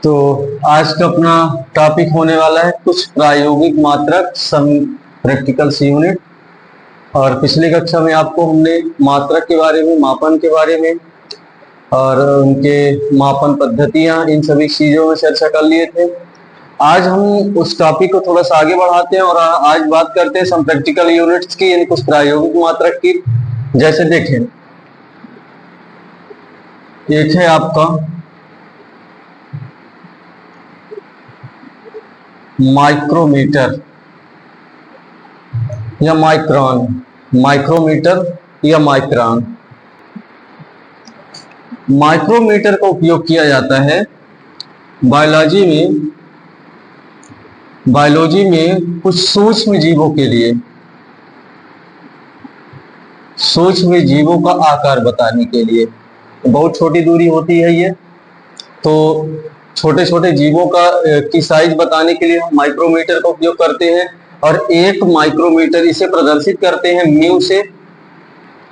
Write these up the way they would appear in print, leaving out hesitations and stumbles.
तो आज का अपना टॉपिक होने वाला है कुछ प्रायोगिक मात्रक सम प्रैक्टिकल्स यूनिट। और पिछली कक्षा में आपको हमने मात्रक के बारे में, मापन के बारे में और उनके मापन पद्धतियां, इन सभी चीजों में चर्चा कर लिए थे। आज हम उस टॉपिक को थोड़ा सा आगे बढ़ाते हैं और आज बात करते हैं सम प्रैक्टिकल यूनिट्स की, यानी कुछ प्रायोगिक मात्रक की। जैसे देखें, एक है आपका माइक्रोमीटर या माइक्रॉन, माइक्रोमीटर या माइक्रॉन। माइक्रोमीटर का उपयोग किया जाता है बायोलॉजी में कुछ सूक्ष्म जीवों के लिए, सूक्ष्म जीवों का आकार बताने के लिए। बहुत छोटी दूरी होती है ये, तो छोटे छोटे जीवों की साइज बताने के लिए हम माइक्रोमीटर का उपयोग करते हैं। और एक माइक्रोमीटर इसे प्रदर्शित करते हैं म्यू से,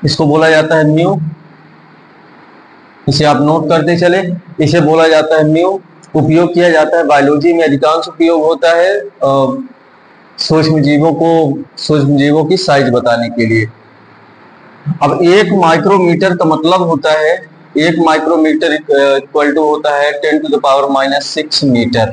इसको बोला जाता है म्यू। इसे आप नोट करते चले, इसे बोला जाता है म्यू। उपयोग किया जाता है बायोलॉजी में, अधिकांश उपयोग होता है सूक्ष्म जीवों की साइज बताने के लिए। अब एक माइक्रोमीटर का मतलब होता है, एक माइक्रोमीटर इक्वल टू होता है 10⁻⁻6 मीटर।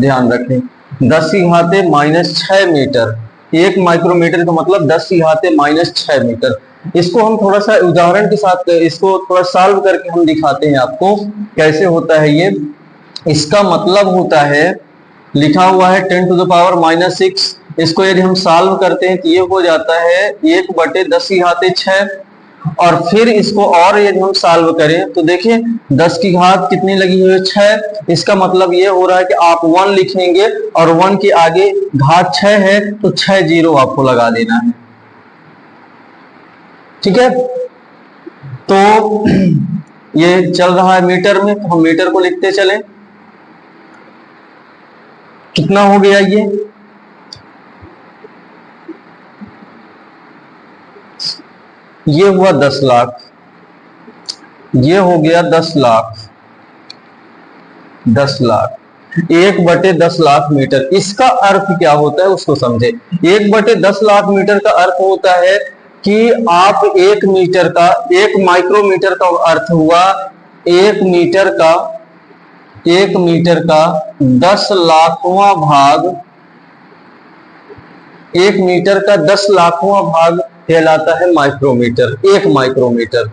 ध्यान रखें, 10⁻⁻6 मीटर। एक माइक्रोमीटर का मतलब 10⁻⁻6 मीटर। इसको हम थोड़ा सा उदाहरण के साथ इसको थोड़ा सॉल्व करके हम दिखाते हैं आपको कैसे होता है ये। इसका मतलब होता है, लिखा हुआ है 10⁻⁻6। इसको यदि हम सॉल्व करते हैं तो ये हो जाता है 1/10⁻6। और फिर इसको और यदि हम सॉल्व करें तो देखिए 10 की घात कितनी लगी हुई है, 6। इसका मतलब ये हो रहा है कि आप 1 लिखेंगे और 1 के आगे घात 6 है तो 6 जीरो आपको लगा देना है। ठीक है, तो ये चल रहा है मीटर में, तो हम मीटर को लिखते चलें। कितना हो गया ये हुआ 10 लाख, ये हो गया 10 लाख, 10 लाख। 1/10 लाख मीटर, इसका अर्थ क्या होता है उसको समझे। 1/10 लाख मीटर का अर्थ होता है कि आप एक माइक्रोमीटर का अर्थ हुआ एक मीटर का 10 लाखवां भाग, 1 मीटर का 10 लाखवां भाग कहलाता है माइक्रोमीटर, एक माइक्रोमीटर।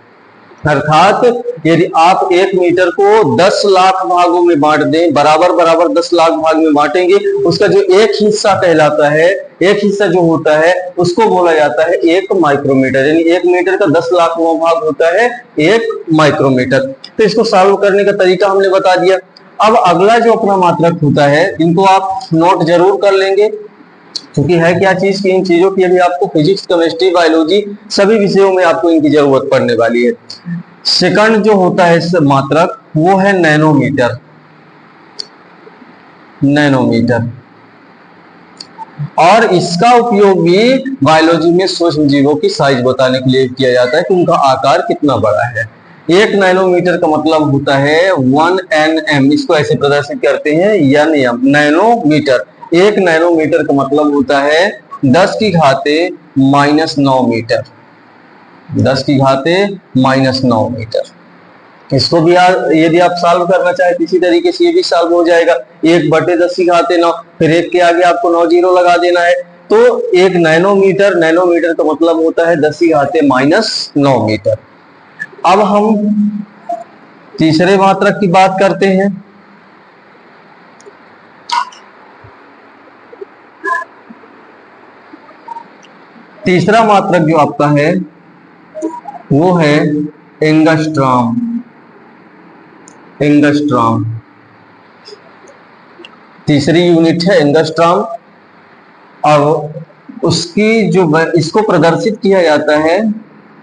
अर्थात यदि आप 1 मीटर को 10 लाख भागों में बांट दें, बराबर बराबर 10 लाख भाग में बांटेंगे, उसका जो एक हिस्सा कहलाता है, एक हिस्सा जो होता है उसको बोला जाता है एक माइक्रोमीटर। यानी 1 मीटर का 10 लाखवां भाग होता है 1 माइक्रोमीटर। तो इसको सॉल्व करने का तरीका हमने बता दिया। अब अगला जो अपना मात्रक होता है, इनको आप नोट जरूर कर लेंगे, क्योंकि है क्या चीज की इन चीजों की अभी आपको फिजिक्स, केमिस्ट्री, बायोलॉजी सभी विषयों में आपको इनकी जरूरत पड़ने वाली है। सेकंड जो होता है इस मात्रक, वो है नैनोमीटर। नैनोमीटर, और इसका उपयोग भी बायोलॉजी में सूक्ष्म जीवों की साइज बताने के लिए किया जाता है कि उनका आकार कितना बड़ा है। 1 नैनोमीटर का मतलब होता है 1 nm, इसको ऐसे प्रदर्शित करते हैं nm, नैनोमीटर। 1 नैनोमीटर का मतलब होता है 10 की घाते -9 मीटर, 10 की घाते -9 मीटर। इसको भी यदि आप सॉल्व करना चाहे तो इसी तरीके से ये भी सॉल्व हो जाएगा। 1/10 की घाते 9, फिर 1 के आगे आपको 9 जीरो लगा देना है, तो 1 नैनोमीटर का मतलब होता है 10 की घाते -9 मीटर। अब हम तीसरे मात्रक की बात करते हैं। तीसरा मात्रक जो आपका है वो है एंगस्ट्रॉम। एंगस्ट्रॉम तीसरी यूनिट है एंगस्ट्रॉम। और उसकी जो इसको प्रदर्शित किया जाता है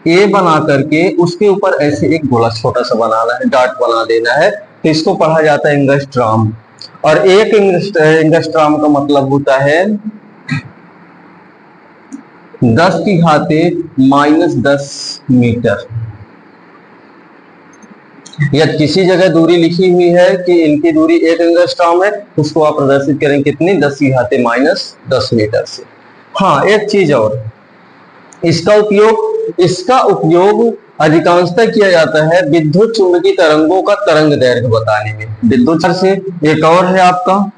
ए बना करके, उसके ऊपर ऐसे एक गोला छोटा सा बनाना है, डॉट बना देना है, तो इसको पढ़ा जाता है एंगस्ट्रॉम। और एक एंगस्ट्रॉम का मतलब होता है 10 की घाते -10 मीटर। या किसी जगह दूरी लिखी हुई है कि इनकी दूरी 1 एंगस्ट्रॉम है, उसको आप प्रदर्शित करेंगे कितनी, 10⁻⁻10 मीटर से। हाँ, एक चीज और, इसका उपयोग अधिकांशतः किया जाता है विद्युत चुंबकीय तरंगों का तरंग दैर्घ्य बताने में। विद्युत से एक और है आपका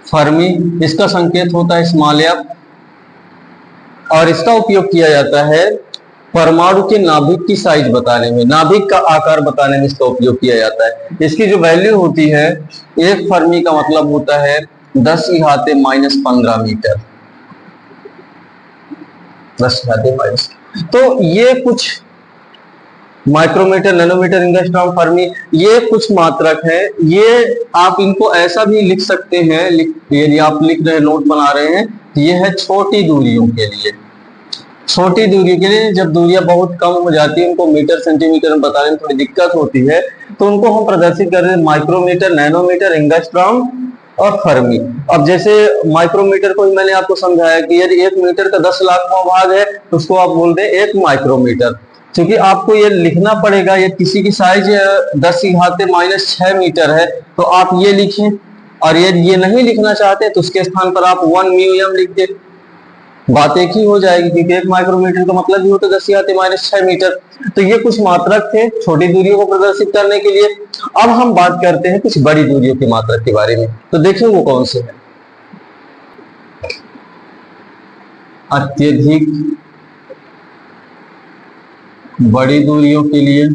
फर्मी। इसका संकेत होता है स्मॉल एफ, और इसका उपयोग किया जाता है परमाणु के नाभिक की साइज बताने में, नाभिक का आकार बताने में इसका उपयोग किया जाता है। इसकी जो वैल्यू होती है, एक फर्मी का मतलब होता है 10⁻⁻15 मीटर। 10⁻⁻। तो ये कुछ माइक्रोमीटर, नैनोमीटर, एंगस्ट्रॉम, फर्मी, ये कुछ मात्रक है। ये आप इनको ऐसा भी लिख सकते हैं, यदि आप लिख रहे नोट बना रहे हैं, ये है छोटी दूरियों के लिए। छोटी दूरी के लिए जब दूरियां बहुत कम हो जाती है, उनको मीटर सेंटीमीटर में बताने में थोड़ी दिक्कत होती है, तो उनको हम प्रदर्शित कर रहे हैं माइक्रोमीटर, नैनोमीटर, एंगस्ट्रॉम और फर्मी। अब जैसे माइक्रोमीटर को ही मैंने आपको समझाया कि यदि 1 मीटर का 10 लाखवां भाग है तो उसको आप बोल दें 1 माइक्रोमीटर। क्योंकि आपको ये लिखना पड़ेगा, ये किसी की साइज 10⁻⁻6 मीटर है तो आप ये लिखें, और ये नहीं लिखना चाहते तो उसके स्थान पर आप 1 म्यू लिख दें, बात एक ही हो जाएगी, क्योंकि 1 माइक्रोमीटर का मतलब ही होता है 10⁻⁻6 मीटर। तो ये कुछ मात्रक थे छोटी दूरियों को प्रदर्शित करने के लिए। अब हम बात करते हैं कुछ बड़ी दूरियों की मात्रक के बारे में। तो देखिए वो कौन से हैं। अत्यधिक बड़ी दूरियों के लिए,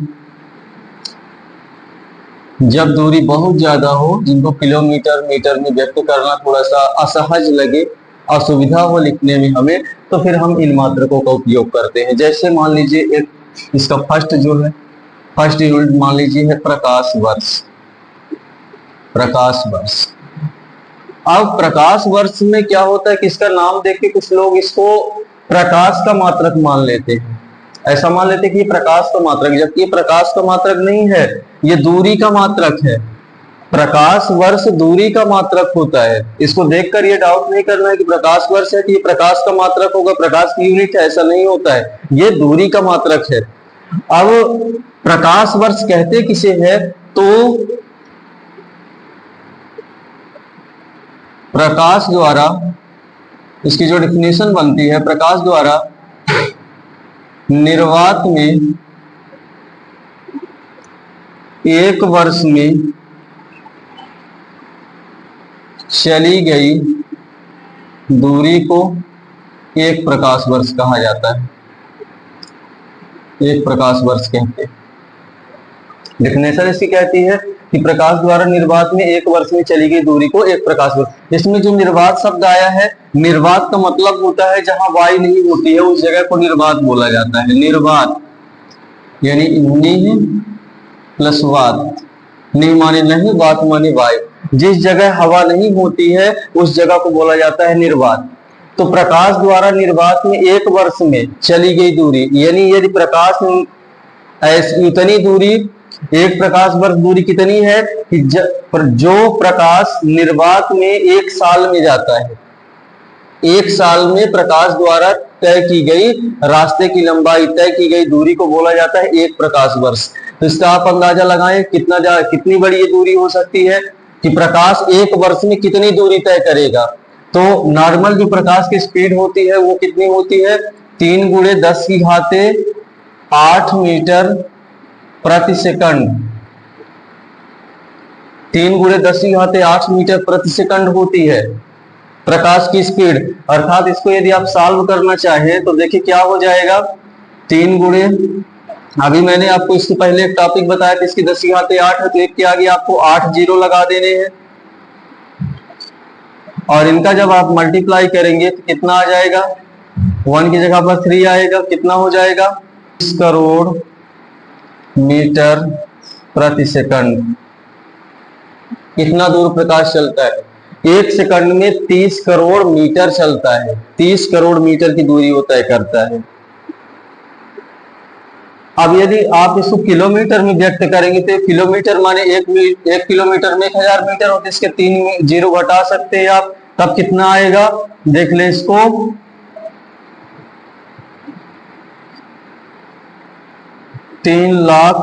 जब दूरी बहुत ज्यादा हो, जिनको किलोमीटर, मीटर में व्यक्त करना थोड़ा सा असहज लगे, असुविधा हो लिखने में हमें, तो फिर हम इन मात्रकों का उपयोग करते हैं। जैसे मान लीजिए एक इसका फर्स्ट यूनिट मान लीजिए है प्रकाश वर्ष। अब प्रकाश वर्ष में क्या होता है कि इसका नाम देख के कुछ लोग इसको प्रकाश का मात्रक मान लेते हैं, ऐसा मान लेते हैं कि ये प्रकाश का मात्रक, जबकि ये प्रकाश का मात्रक नहीं है, ये दूरी का मात्रक है। प्रकाश वर्ष दूरी का मात्रक होता है। इसको देखकर ये डाउट नहीं करना है कि प्रकाश वर्ष है कि ये प्रकाश का मात्रक होगा, प्रकाश की यूनिट है, ऐसा नहीं होता है, ये दूरी का मात्रक है। अब प्रकाश वर्ष कहते किसे है, तो प्रकाश द्वारा, इसकी जो डेफिनेशन बनती है, प्रकाश द्वारा निर्वात में 1 वर्ष में चली गई दूरी को 1 प्रकाश वर्ष कहा जाता है। 1 प्रकाश वर्ष कहते हैं। डेफिनेशन इसकी कहती है कि प्रकाश द्वारा निर्वात में 1 वर्ष में चली गई दूरी को 1 प्रकाश वर्ष। इसमें जो निर्वात शब्द आया है, निर्वात का मतलब होता है जहां वायु नहीं होती है, उस जगह को निर्वात बोला जाता है। निर्वात यानी निह प्लस वात, निह माने नहीं, वात माने वायु, जिस जगह हवा नहीं होती है उस जगह को बोला जाता है निर्वात। तो प्रकाश द्वारा निर्वात में 1 वर्ष में चली गई दूरी, यानी यदि प्रकाश इतनी दूरी, 1 प्रकाश वर्ष दूरी कितनी है कि जो प्रकाश निर्वात में 1 साल में जाता है, 1 साल में प्रकाश द्वारा तय की गई रास्ते की लंबाई, तय की गई दूरी को बोला जाता है 1 प्रकाश वर्ष। तो इसका आप अंदाजा लगाएं कितनी बड़ी ये दूरी हो सकती है कि प्रकाश 1 वर्ष में कितनी दूरी तय करेगा। तो नॉर्मल जो प्रकाश की स्पीड होती है वो कितनी होती है, 3 × 10⁸ मीटर प्रति सेकंड। 3 × 10⁸ मीटर प्रति सेकंड होती है प्रकाश की स्पीड। अर्थात इसको यदि आप सॉल्व करना चाहें तो देखिए क्या हो जाएगा, 3 × अभी मैंने आपको इससे पहले एक टॉपिक बताया था, इसकी 10⁸ है, तो एक के आगे आपको 8 जीरो लगा देने हैं, और इनका जब आप मल्टीप्लाई करेंगे तो कितना आ जाएगा, 1 की जगह पर 3 आएगा, कितना हो जाएगा 30 करोड़ मीटर प्रति सेकंड। कितना दूर प्रकाश चलता है, 1 सेकंड में 30 करोड़ मीटर चलता है, 30 करोड़ मीटर की दूरी वो तय करता है। अब यदि आप इसको किलोमीटर में व्यक्त करेंगे तो किलोमीटर माने 1 किलोमीटर में 1000 मीटर होते, इसके 3 जीरो घटा सकते हैं आप, तब कितना आएगा देख ले इसको, 3 लाख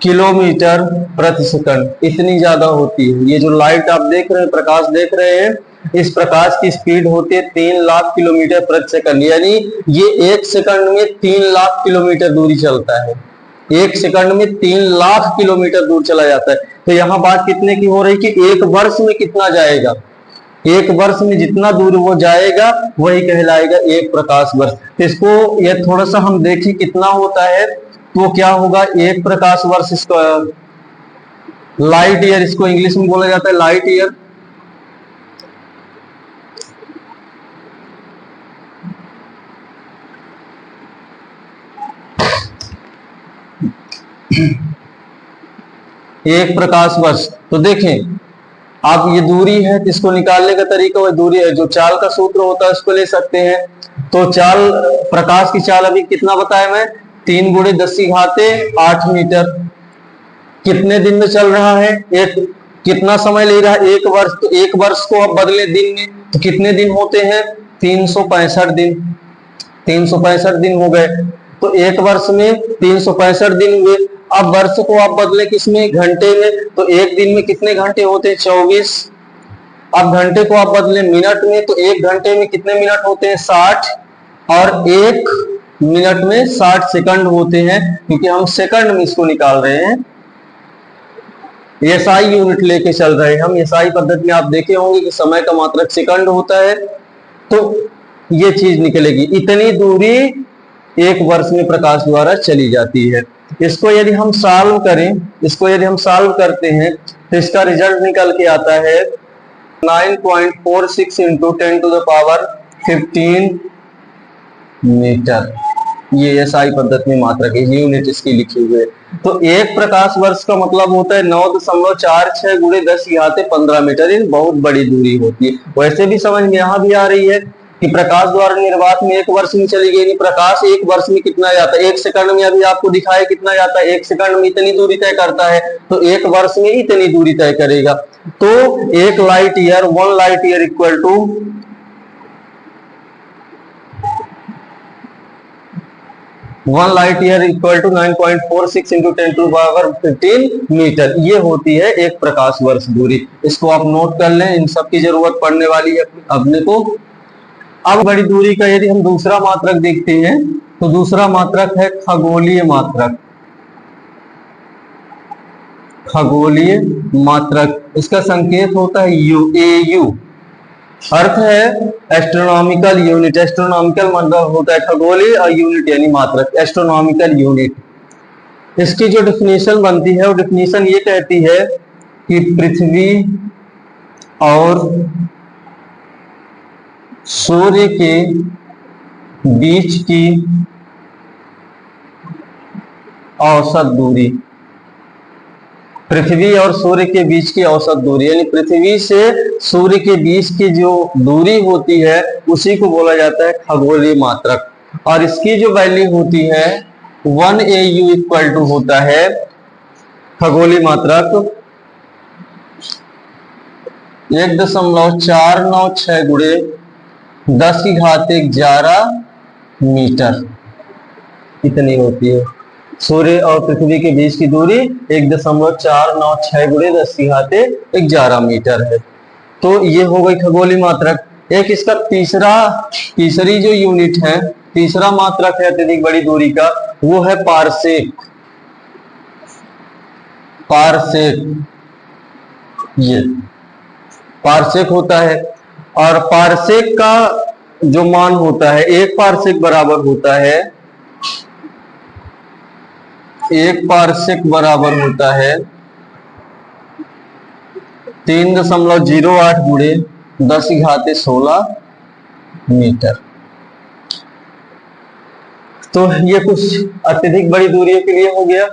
किलोमीटर प्रति सेकंड, इतनी ज्यादा होती है। ये जो लाइट आप देख रहे हैं, प्रकाश देख रहे हैं, इस प्रकाश की स्पीड होती है 3 लाख किलोमीटर प्रति सेकंड, यानी ये 1 सेकंड में 3 लाख किलोमीटर दूरी चलता है। 1 सेकंड में 3 लाख किलोमीटर दूर चला जाता है। तो यहाँ बात कितने की हो रही कि 1 वर्ष में कितना जाएगा, 1 वर्ष में जितना दूर वो जाएगा वही कहलाएगा 1 प्रकाश वर्ष। तो इसको ये थोड़ा सा हम देखें कितना होता है, तो क्या होगा 1 प्रकाश वर्ष, इसको लाइट ईयर, इसको इंग्लिश में बोला जाता है लाइट ईयर। एक प्रकाश वर्ष, तो देखें आप ये दूरी है, इसको निकालने का तरीका वह दूरी है, जो चाल का सूत्र होता है उसको ले सकते हैं। तो चाल, प्रकाश की चाल अभी कितना बताया मैं, 3 × 10⁸ मीटर। कितने दिन में चल रहा है, एक कितना समय ले रहा है, 1 वर्ष। तो 1 वर्ष को अब बदले दिन में, तो कितने दिन होते हैं, 365 दिन। 365 दिन हो गए, तो 1 वर्ष में 365 दिन हुए। अब वर्ष को आप बदले किसमें, घंटे में, तो 1 दिन में कितने घंटे होते हैं, 24। अब घंटे को आप बदले मिनट में, तो 1 घंटे में कितने मिनट होते हैं, 60, और 1 मिनट में 60 सेकंड होते हैं, क्योंकि हम सेकंड में इसको निकाल रहे हैं, एसआई यूनिट लेके चल रहे हैं हम। एसआई पद्धति में आप देखे होंगे कि समय का मात्रक सेकंड होता है, तो ये चीज निकलेगी। इतनी दूरी 1 वर्ष में प्रकाश द्वारा चली जाती है। इसको यदि हम सॉल्व करें, इसको यदि हम सॉल्व करते हैं तो इसका रिजल्ट निकल के आता है 9.46 × 10⁻15 मीटर। ये एसआई पद्धति में मात्रक है, यूनिट इसकी लिखी हुई है। तो 1 प्रकाश वर्ष का मतलब होता है 9.46 × 10⁻15 मीटर। ये बहुत बड़ी दूरी होती है। वैसे भी समझ में यहाँ भी आ रही है कि प्रकाश द्वारा निर्वात में 1 वर्ष में चली गई, प्रकाश 1 वर्ष में कितना जाता है, 1 सेकंड में अभी आपको दिखाया कितना जाता है, 1 सेकंड में इतनी दूरी तय करता है, तो 1 वर्ष में इतनी दूरी तय करेगा। तो 1 light year, 1 light year equal to 9.46 × 10⁻15 metre. ये होती है 1 प्रकाश वर्ष दूरी। इसको आप नोट कर लें, इन सब की जरूरत पड़ने वाली है अपने को। अब बड़ी दूरी का यदि हम दूसरा मात्रक देखते हैं, तो दूसरा मात्रक है खगोलीय मात्रक। खगोलीय मात्रक, इसका संकेत होता है यू, AU। अर्थ है एस्ट्रोनॉमिकल यूनिट। एस्ट्रोनॉमिकल मतलब होता है खगोलीय, और यूनिट यानी मात्रक, एस्ट्रोनॉमिकल यूनिट। इसकी जो डिफिनेशन बनती है वो डिफिनेशन ये कहती है कि पृथ्वी और सूर्य के बीच की औसत दूरी, पृथ्वी और सूर्य के बीच की औसत दूरी, यानी पृथ्वी से सूर्य के बीच की जो दूरी होती है उसी को बोला जाता है खगोलीय मात्रक। और इसकी जो वैल्यू होती है 1 AU इक्वल टू होता है खगोलीय मात्रक 1.496 × 10⁻11 मीटर, इतनी होती है। सूर्य और पृथ्वी के बीच की दूरी 1.496 × 10⁻11 मीटर है। तो ये हो गई खगोलीय मात्रक। एक इसका तीसरी जो यूनिट है, तीसरा मात्रक है अत्यधिक बड़ी दूरी का, वो है पारसेक। पारसेक, ये पारसेक होता है। और पारसेक का जो मान होता है, 1 पारसेक बराबर होता है, 1 पारसेक बराबर होता है 3.08 × 10⁻16 मीटर। तो ये कुछ अत्यधिक बड़ी दूरियों के लिए हो गया।